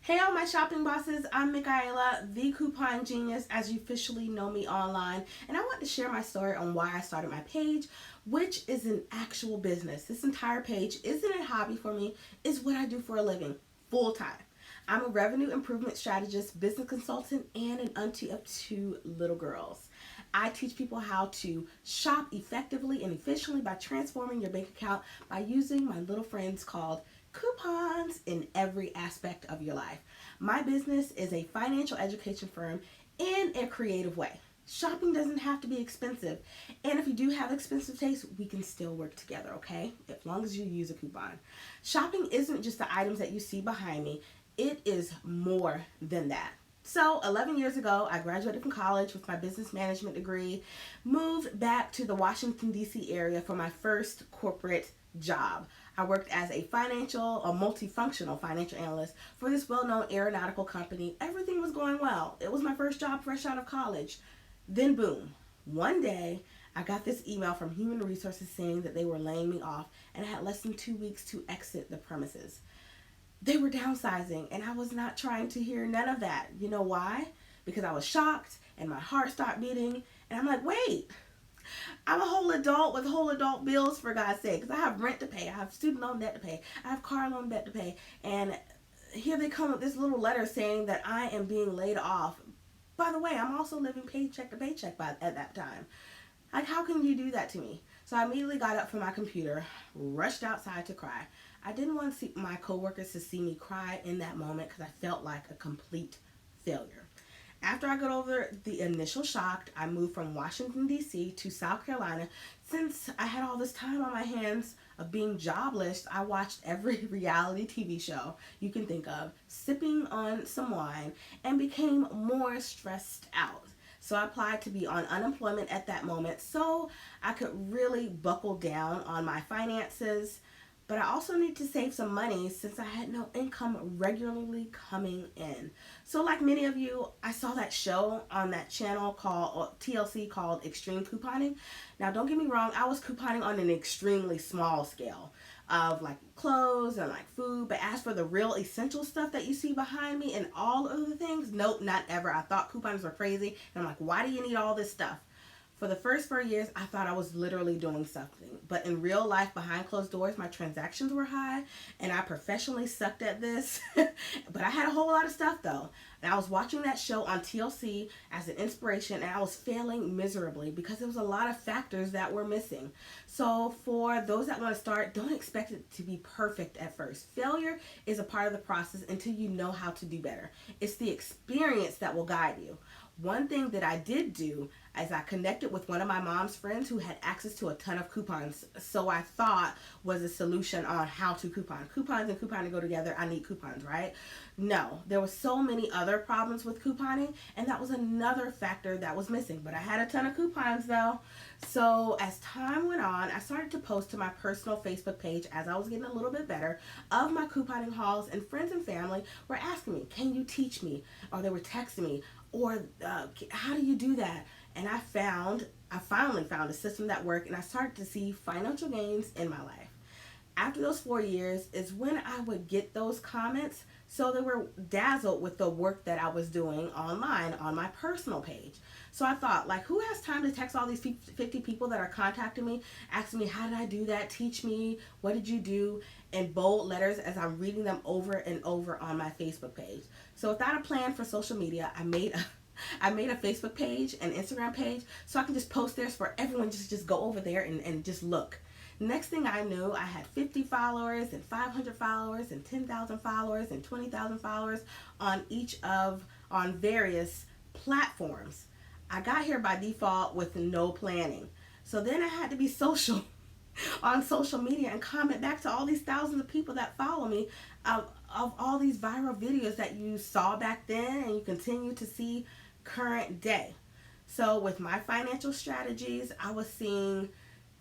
Hey all my shopping bosses, I'm Michaela, the coupon genius as you officially know me online, and I want to share my story on why I started my page, which is an actual business. This entire page isn't a hobby for me, it's what I do for a living, full time. I'm a revenue improvement strategist, business consultant, and an auntie of two little girls. I teach people how to shop effectively and efficiently by transforming your bank account by using my little friends called coupons in every aspect of your life. My business is a financial education firm in a creative way. Shopping doesn't have to be expensive. And if you do have expensive taste, we can still work together, okay? As long as you use a coupon. Shopping isn't just the items that you see behind me, it is more than that. So, 11 years ago, I graduated from college with my business management degree, moved back to the Washington, D.C. area for my first corporate job. I worked as a multifunctional financial analyst for this well known aeronautical company. Everything was going well. It was my first job fresh out of college. Then, boom, one day I got this email from Human Resources saying that they were laying me off and I had less than 2 weeks to exit the premises. They were downsizing, and I was not trying to hear none of that. You know why? Because I was shocked and my heart stopped beating, and I'm like, wait, I'm a whole adult with whole adult bills, for God's sake. Because I have rent to pay, I have student loan debt to pay, I have car loan debt to pay, and here they come with this little letter saying that I am being laid off. By the way, I'm also living paycheck to paycheck at that time. Like, how can you do that to me? So I immediately got up from my computer, rushed outside to cry. I didn't want to see my coworkers to see me cry in that moment because I felt like a complete failure. After I got over the initial shock, I moved from Washington, D.C. to South Carolina. Since I had all this time on my hands of being jobless, I watched every reality TV show you can think of, sipping on some wine, and became more stressed out. So I applied to be on unemployment at that moment so I could really buckle down on my finances. But I also need to save some money since I had no income regularly coming in. So, like many of you, I saw that show on that channel called TLC called Extreme Couponing. Now, don't get me wrong, I was couponing on an extremely small scale of like clothes and like food. But as for the real essential stuff that you see behind me and all of the things, nope, not ever. I thought coupons were crazy. And I'm like, why do you need all this stuff? For the first 4 years, I thought I was literally doing something. But in real life, behind closed doors, my transactions were high and I professionally sucked at this. But I had a whole lot of stuff though. And I was watching that show on TLC as an inspiration and I was failing miserably because there was a lot of factors that were missing. So for those that want to start, don't expect it to be perfect at first. Failure is a part of the process until you know how to do better. It's the experience that will guide you. One thing that I did do is I connected with one of my mom's friends who had access to a ton of coupons. So I thought was a solution on how to coupon. Coupons and couponing go together. I need coupons, right? No, there were so many other problems with couponing, and that was another factor that was missing. But I had a ton of coupons though. So as time went on, I started to post to my personal Facebook page as I was getting a little bit better of my couponing hauls, and friends and family were asking me, "Can you teach me?" Or they were texting me, or how do you do that? And I finally found a system that worked, and I started to see financial gains in my life. After those 4 years is when I would get those comments. So they were dazzled with the work that I was doing online on my personal page. So I thought, like, who has time to text all these 50 people that are contacting me, asking me, how did I do that? Teach me, what did you do? In bold letters as I'm reading them over and over on my Facebook page. So without a plan for social media, I made a Facebook page and Instagram page so I can just post there for everyone just go over there and just look. Next thing I knew, I had 50 followers and 500 followers and 10,000 followers and 20,000 followers on various platforms. I got here by default with no planning. So then I had to be social on social media and comment back to all these thousands of people that follow me of all these viral videos that you saw back then and you continue to see current day. So with my financial strategies, I was seeing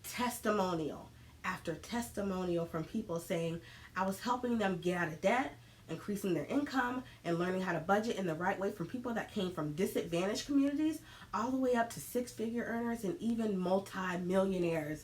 testimonial after testimonial from people saying I was helping them get out of debt, increasing their income, and learning how to budget in the right way, from people that came from disadvantaged communities all the way up to six-figure earners and even multi-millionaires.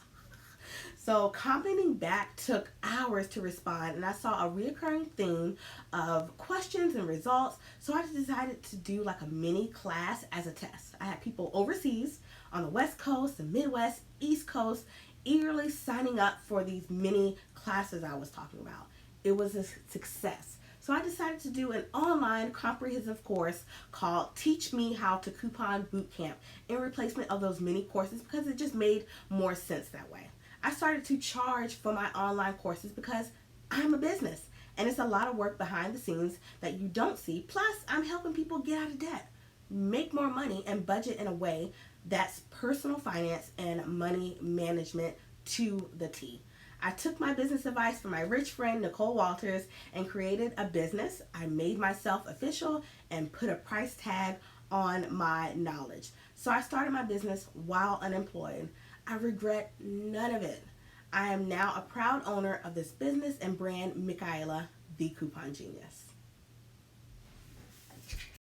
So commenting back took hours to respond, and I saw a reoccurring theme of questions and results. So I decided to do like a mini class as a test. I had people overseas on the West Coast, the Midwest, East Coast, eagerly signing up for these mini classes I was talking about. It was a success. So I decided to do an online comprehensive course called Teach Me How to Coupon Bootcamp in replacement of those mini courses because it just made more sense that way. I started to charge for my online courses because I'm a business and it's a lot of work behind the scenes that you don't see. Plus, I'm helping people get out of debt, make more money, and budget in a way that's personal finance and money management to the T. I took my business advice from my rich friend Nicole Walters and created a business. I made myself official and put a price tag on my knowledge. So I started my business while unemployed. I regret none of it. I am now a proud owner of this business and brand, Michaela, the Coupon Genius.